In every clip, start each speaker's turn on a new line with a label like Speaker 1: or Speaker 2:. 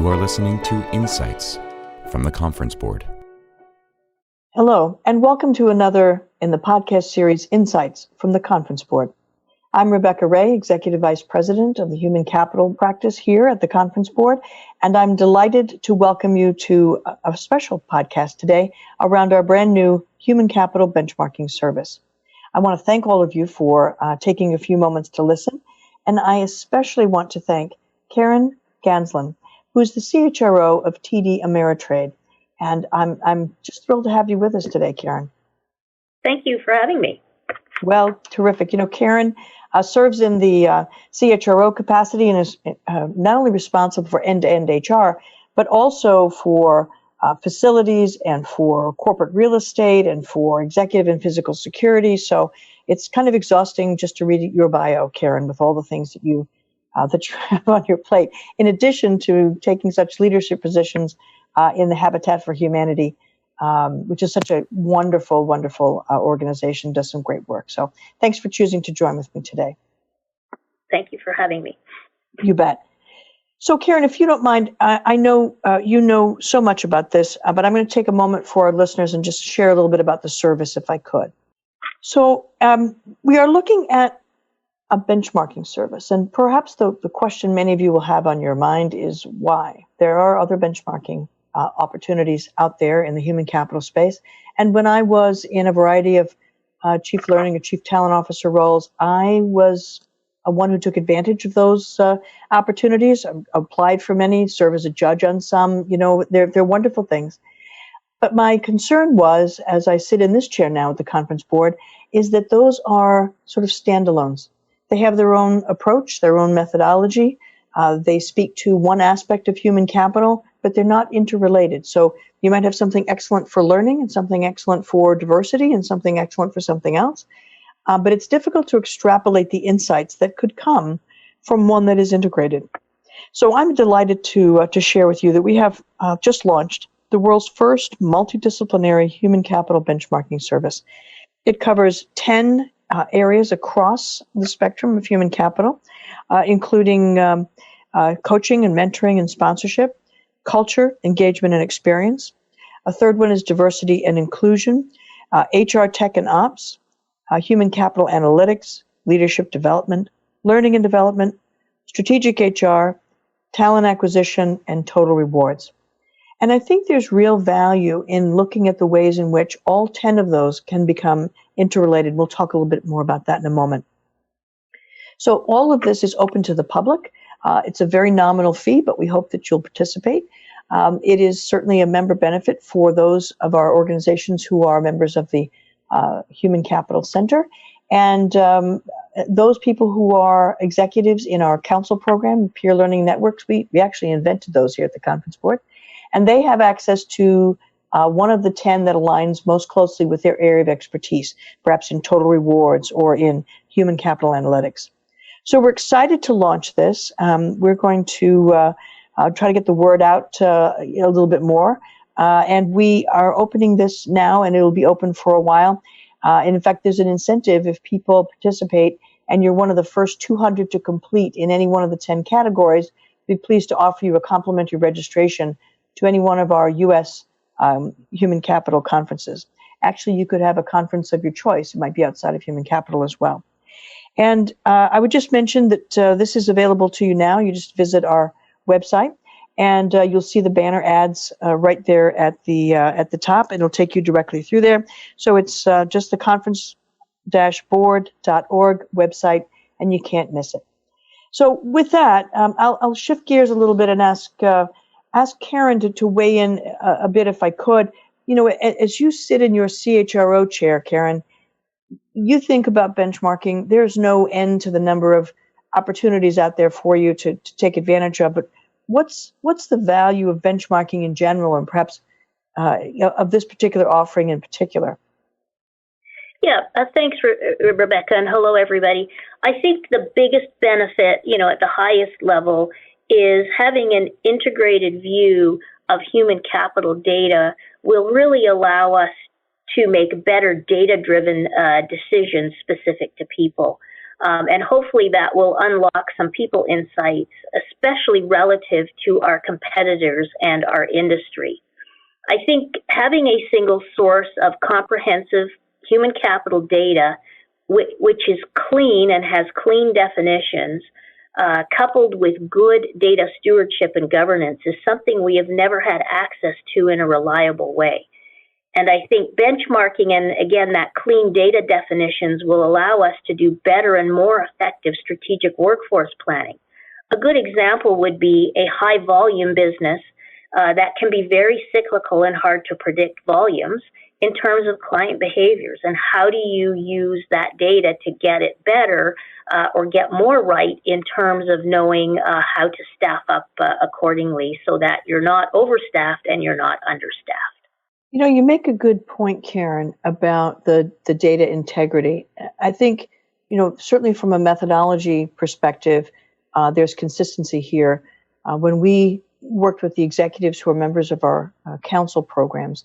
Speaker 1: You are listening to Insights from the Conference Board.
Speaker 2: Hello, and welcome to another in the podcast series, Insights from the Conference Board. I'm Rebecca Ray, Executive Vice President of the Human Capital Practice here at the Conference Board, and I'm delighted to welcome you to a special podcast today around our brand new Human Capital Benchmarking Service. I want to thank all of you for taking a few moments to listen, and I especially want to thank Karen Ganzlin, who is the CHRO of TD Ameritrade. And I'm just thrilled to have you with us today, Karen.
Speaker 3: Thank you for having me.
Speaker 2: Well, terrific. You know, Karen serves in the CHRO capacity and is not only responsible for end-to-end HR, but also for facilities and for corporate real estate and for executive and physical security. So it's kind of exhausting just to read your bio, Karen, with all the things that you have on your plate, in addition to taking such leadership positions in the Habitat for Humanity, which is such a wonderful, wonderful organization, does some great work. So thanks for choosing to join with me today.
Speaker 3: Thank you for having me.
Speaker 2: You bet. So Karen, if you don't mind, I know you know so much about this, but I'm going to take a moment for our listeners and just share a little bit about the service if I could. So we are looking at a benchmarking service, and perhaps the question many of you will have on your mind is why. There are other benchmarking opportunities out there in the human capital space. And when I was in a variety of chief learning or chief talent officer roles, I was one who took advantage of those opportunities, applied for many, served as a judge on some. You know, they're wonderful things. But my concern was, as I sit in this chair now at the Conference Board, is that those are sort of standalones. They have their own approach, their own methodology. They speak to one aspect of human capital, but they're not interrelated. So you might have something excellent for learning and something excellent for diversity and something excellent for something else. But it's difficult to extrapolate the insights that could come from one that is integrated. So I'm delighted to share with you that we have just launched the world's first multidisciplinary human capital benchmarking service. It covers 10 areas across the spectrum of human capital, including coaching and mentoring and sponsorship, culture, engagement, and experience. A third one is diversity and inclusion, HR tech and ops, human capital analytics, leadership development, learning and development, strategic HR, talent acquisition, and total rewards. And I think there's real value in looking at the ways in which all 10 of those can become interrelated. We'll talk a little bit more about that in a moment. So all of this is open to the public. It's a very nominal fee, but we hope that you'll participate. It is certainly a member benefit for those of our organizations who are members of the Human Capital Center. And those people who are executives in our council program, peer learning networks, we actually invented those here at the Conference Board. And they have access to one of the 10 that aligns most closely with their area of expertise, perhaps in total rewards or in human capital analytics. So we're excited to launch this. We're going to try to get the word out a little bit more. And we are opening this now, and it will be open for a while. And in fact, there's an incentive if people participate and you're one of the first 200 to complete in any one of the 10 categories, we'd be pleased to offer you a complimentary registration to any one of our U.S. human capital conferences. Actually, you could have a conference of your choice. It might be outside of human capital as well. And I would just mention that this is available to you now. You just visit our website, and you'll see the banner ads right there at the top. It'll take you directly through there. So it's just the conference-board.org website, and you can't miss it. So with that, I'll shift gears a little bit and ask Karen to weigh in a bit if I could. You know, as you sit in your CHRO chair, Karen, you think about benchmarking. There's no end to the number of opportunities out there for you to take advantage of. But what's the value of benchmarking in general, and perhaps of this particular offering in particular?
Speaker 3: Yeah, thanks, Rebecca, and hello, everybody. I think the biggest benefit, at the highest level is having an integrated view of human capital data will really allow us to make better data-driven decisions specific to people. And hopefully that will unlock some people insights, especially relative to our competitors and our industry. I think having a single source of comprehensive human capital data, which is clean and has clean definitions, coupled with good data stewardship and governance, is something we have never had access to in a reliable way. And I think benchmarking and, again, that clean data definitions will allow us to do better and more effective strategic workforce planning. A good example would be a high volume business that can be very cyclical and hard to predict volumes in terms of client behaviors. And how do you use that data to get it better or get more right in terms of knowing how to staff up accordingly so that you're not overstaffed and you're not understaffed?
Speaker 2: You know, you make a good point, Karen, about the data integrity. I think, you know, certainly from a methodology perspective, there's consistency here. When we worked with the executives who are members of our council programs,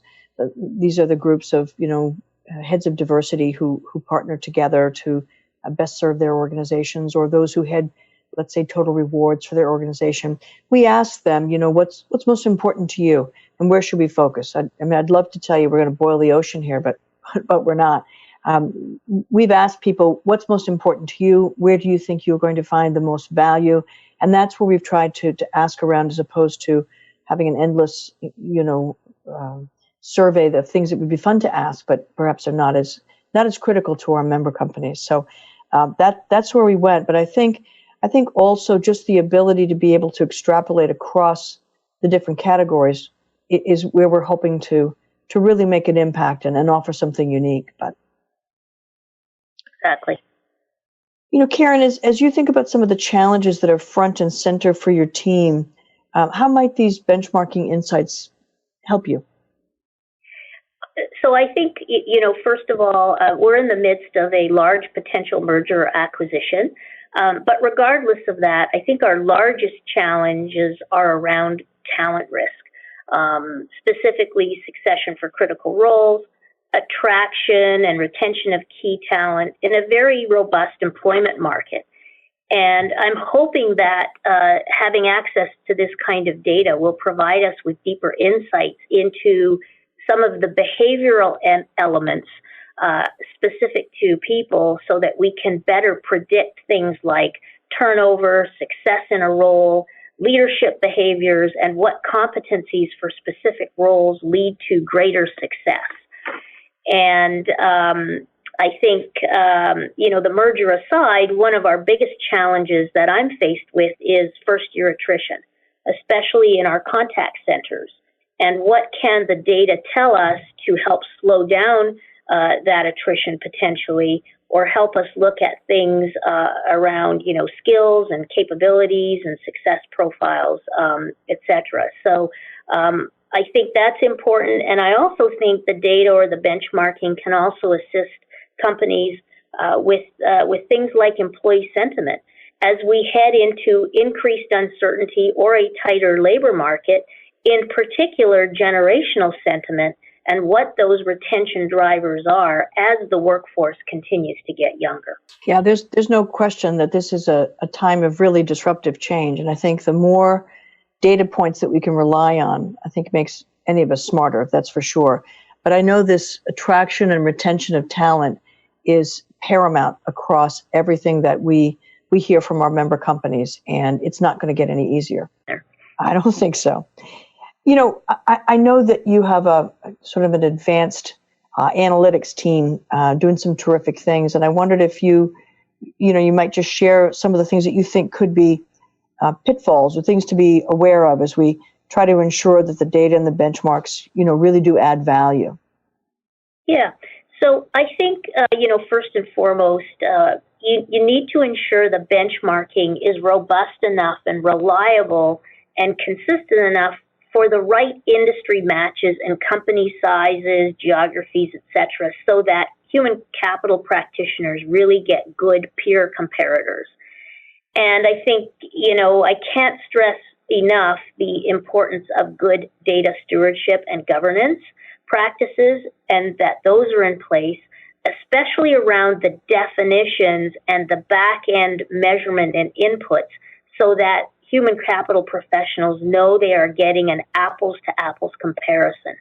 Speaker 2: these are the groups of, you know, heads of diversity who partner together to best serve their organizations, or those who had, let's say, total rewards for their organization. We asked them, you know, what's most important to you, and where should we focus? I mean, I'd love to tell you we're going to boil the ocean here, but we're not. We've asked people, what's most important to you? Where do you think you're going to find the most value? And that's where we've tried to ask around, as opposed to having an endless, you know, survey of things that would be fun to ask, but perhaps are not as critical to our member companies. So that's where we went. But I think also just the ability to be able to extrapolate across the different categories is where we're hoping to really make an impact and offer something unique. But
Speaker 3: exactly.
Speaker 2: You know, Karen, as you think about some of the challenges that are front and center for your team, how might these benchmarking insights help you?
Speaker 3: So I think, you know, first of all, we're in the midst of a large potential merger or acquisition. But regardless of that, I think our largest challenges are around talent risk, specifically succession for critical roles, attraction and retention of key talent in a very robust employment market. And I'm hoping that having access to this kind of data will provide us with deeper insights into some of the behavioral elements specific to people, so that we can better predict things like turnover, success in a role, leadership behaviors, and what competencies for specific roles lead to greater success. And I think, you know, the merger aside, one of our biggest challenges that I'm faced with is first-year attrition, especially in our contact centers. And what can the data tell us to help slow down that attrition potentially, or help us look at things around, you know, skills and capabilities and success profiles, et cetera. So I think that's important. And I also think the data or the benchmarking can also assist companies with things like employee sentiment. As we head into increased uncertainty or a tighter labor market, in particular generational sentiment, and what those retention drivers are as the workforce continues to get younger.
Speaker 2: Yeah, there's no question that this is a time of really disruptive change. And I think the more data points that we can rely on, I think makes any of us smarter, that's for sure. But I know this attraction and retention of talent is paramount across everything that we hear from our member companies, and it's not going to get any easier. I don't think so. You know, I know that you have a sort of an advanced analytics team doing some terrific things, and I wondered if you might just share some of the things that you think could be pitfalls or things to be aware of as we try to ensure that the data and the benchmarks, you know, really do add value.
Speaker 3: Yeah. So I think, first and foremost, you need to ensure the benchmarking is robust enough and reliable and consistent enough for the right industry matches and company sizes, geographies, et cetera, so that human capital practitioners really get good peer comparators. And I think, I can't stress enough the importance of good data stewardship and governance practices, and that those are in place, especially around the definitions and the back-end measurement and inputs, so that human capital professionals know they are getting an apples-to-apples comparison.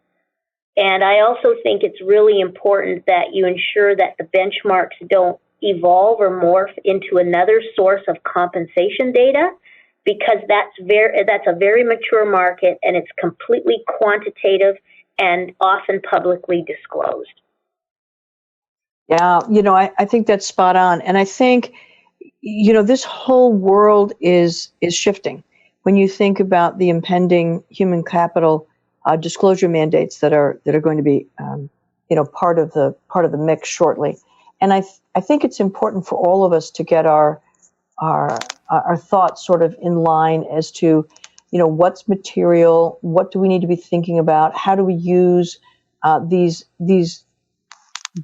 Speaker 3: And I also think it's really important that you ensure that the benchmarks don't evolve or morph into another source of compensation data, because that's a very mature market, and it's completely quantitative and often publicly disclosed.
Speaker 2: Yeah, I think that's spot on. And I think, this whole world is shifting. When you think about the impending human capital disclosure mandates that are going to be, part of the mix shortly. And I think it's important for all of us to get our thoughts sort of in line as to, what's material, what do we need to be thinking about, how do we use these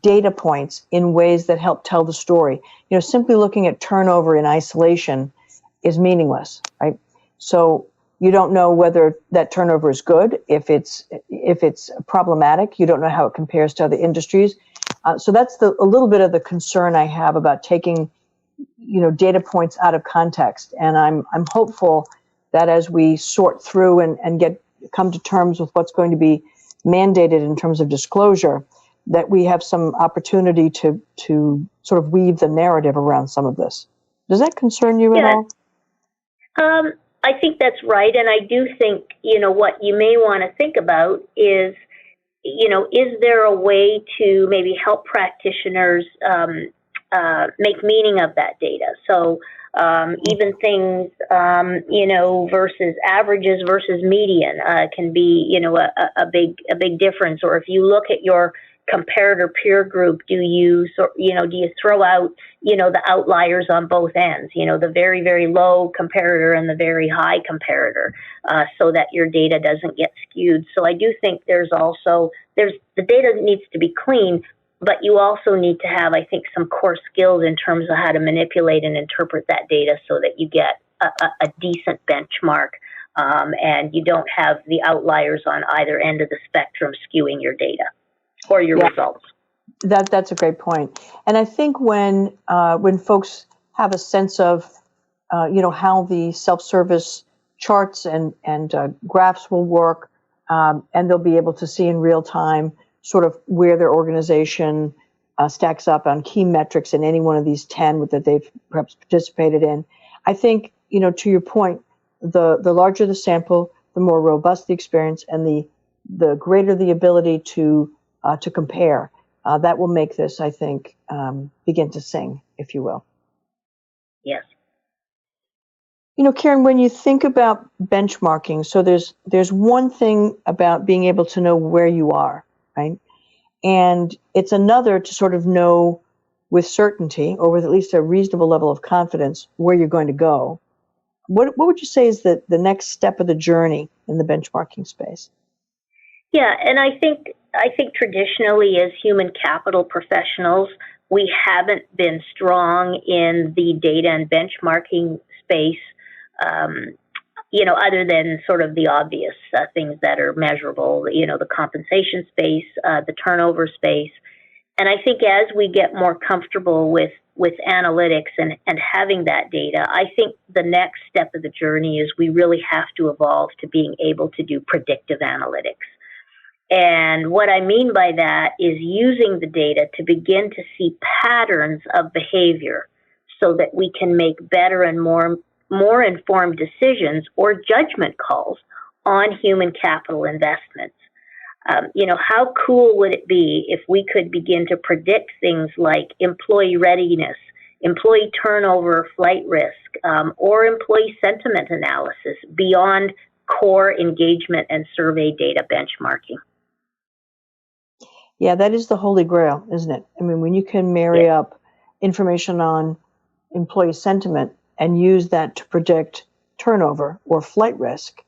Speaker 2: data points in ways that help tell the story. Simply looking at turnover in isolation is meaningless, right? So you don't know whether that turnover is good. If it's problematic, you don't know how it compares to other industries. So that's a little bit of the concern I have about taking, data points out of context. And I'm hopeful that as we sort through and come to terms with what's going to be mandated in terms of disclosure, that we have some opportunity to sort of weave the narrative around some of this. Does that concern you at all?
Speaker 3: I think that's right. And I do think, what you may want to think about is, is there a way to maybe help practitioners make meaning of that data? So even things, versus averages versus median can be, a big difference. Or if you look at your comparator peer group, do you throw out, the outliers on both ends, the very, very low comparator and the very high comparator, so that your data doesn't get skewed. So I do think the data needs to be clean, but you also need to have, I think, some core skills in terms of how to manipulate and interpret that data so that you get a decent benchmark, and you don't have the outliers on either end of the spectrum skewing your data or your results.
Speaker 2: That's a great point. And I think when folks have a sense of, how the self-service charts and graphs will work, and they'll be able to see in real time sort of where their organization stacks up on key metrics in any one of these 10 that they've perhaps participated in. I think, to your point, the larger the sample, the more robust the experience, and the greater the ability to compare. That will make this, I think, begin to sing, if you will.
Speaker 3: Yes.
Speaker 2: Karen, when you think about benchmarking, so there's one thing about being able to know where you are, right? And it's another to sort of know with certainty, or with at least a reasonable level of confidence, where you're going to go. What would you say is the next step of the journey in the benchmarking space?
Speaker 3: Yeah, and I think traditionally as human capital professionals, we haven't been strong in the data and benchmarking space, other than sort of the obvious things that are measurable, the compensation space, the turnover space. And I think as we get more comfortable with analytics and having that data, I think the next step of the journey is we really have to evolve to being able to do predictive analytics. And what I mean by that is using the data to begin to see patterns of behavior so that we can make better and more informed decisions or judgment calls on human capital investments. How cool would it be if we could begin to predict things like employee readiness, employee turnover, flight risk, or employee sentiment analysis beyond core engagement and survey data benchmarking?
Speaker 2: Yeah, that is the holy grail, isn't it? I mean, when you can marry up information on employee sentiment and use that to predict turnover or flight risk,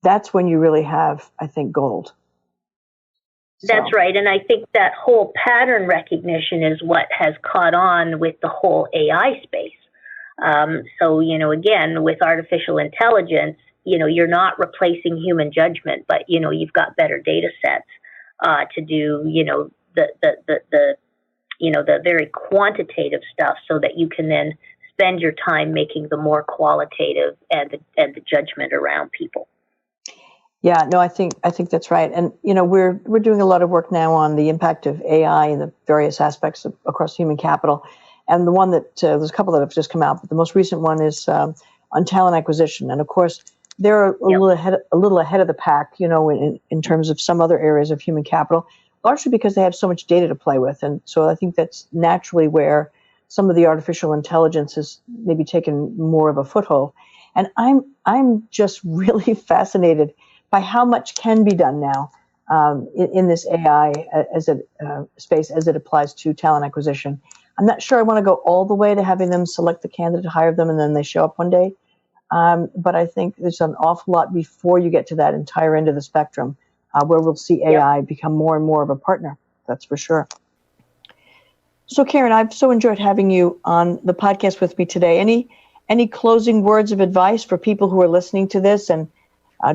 Speaker 2: that's when you really have, I think, gold.
Speaker 3: That's right. And I think that whole pattern recognition is what has caught on with the whole AI space. So, again, with artificial intelligence, you're not replacing human judgment, but, you've got better data sets to do, the the very quantitative stuff so that you can then spend your time making the more qualitative and the judgment around people.
Speaker 2: Yeah, no, I think that's right. And we're doing a lot of work now on the impact of AI and the various aspects across human capital. And the one that there's a couple that have just come out, but the most recent one is on talent acquisition. And of course, they're a little ahead of the pack, in terms of some other areas of human capital, largely because they have so much data to play with. And so I think that's naturally where some of the artificial intelligence has maybe taken more of a foothold. And I'm just really fascinated by how much can be done now in this AI space as it applies to talent acquisition. I'm not sure I want to go all the way to having them select the candidate, hire them, and then they show up one day. But I think there's an awful lot before you get to that entire end of the spectrum where we'll see AI become more and more of a partner. That's for sure. So, Karen, I've so enjoyed having you on the podcast with me today. Any closing words of advice for people who are listening to this and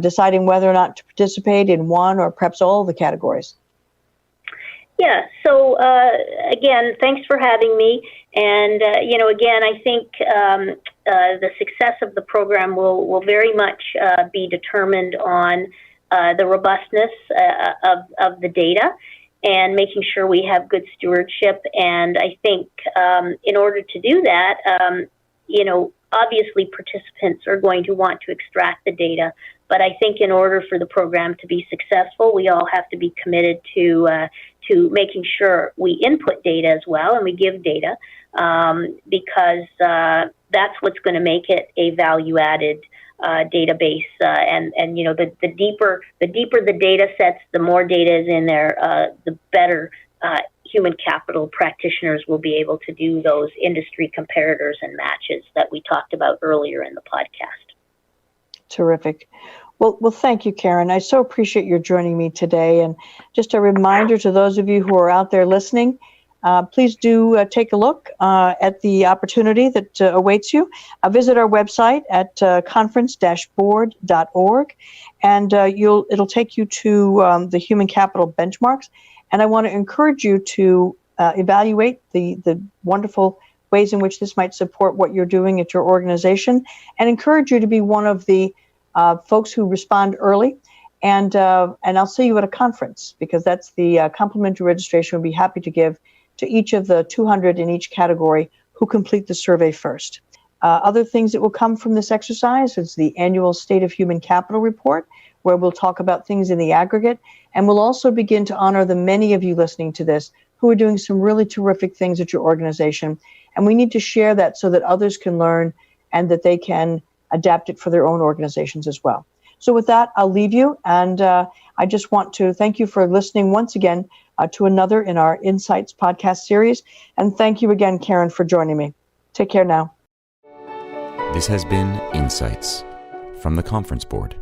Speaker 2: deciding whether or not to participate in one or perhaps all of the categories?
Speaker 3: Yeah, so again, thanks for having me. And, again, I think the success of the program will very much be determined on the robustness of the data and making sure we have good stewardship. And I think in order to do that, obviously participants are going to want to extract the data. But I think in order for the program to be successful, we all have to be committed to making sure we input data as well and we give data because that's what's going to make it a value-added database. And the deeper the data sets, the more data is in there, the better human capital practitioners will be able to do those industry comparators and matches that we talked about earlier in the podcast.
Speaker 2: Terrific. Well, thank you, Karen. I so appreciate your joining me today. And just a reminder to those of you who are out there listening, please do take a look at the opportunity that awaits you. Visit our website at conference-board.org, and it'll take you to the human capital benchmarks. And I want to encourage you to evaluate the wonderful ways in which this might support what you're doing at your organization, and encourage you to be one of the folks who respond early. And I'll see you at a conference, because that's the complimentary registration we'll be happy to give to each of the 200 in each category who complete the survey first. Other things that will come from this exercise is the annual State of Human Capital report, where we'll talk about things in the aggregate. And we'll also begin to honor the many of you listening to this who are doing some really terrific things at your organization. And we need to share that so that others can learn and that they can adapt it for their own organizations as well. So with that, I'll leave you. And I just want to thank you for listening once again to another in our Insights podcast series. And thank you again, Karen, for joining me. Take care now.
Speaker 1: This has been Insights from the Conference Board.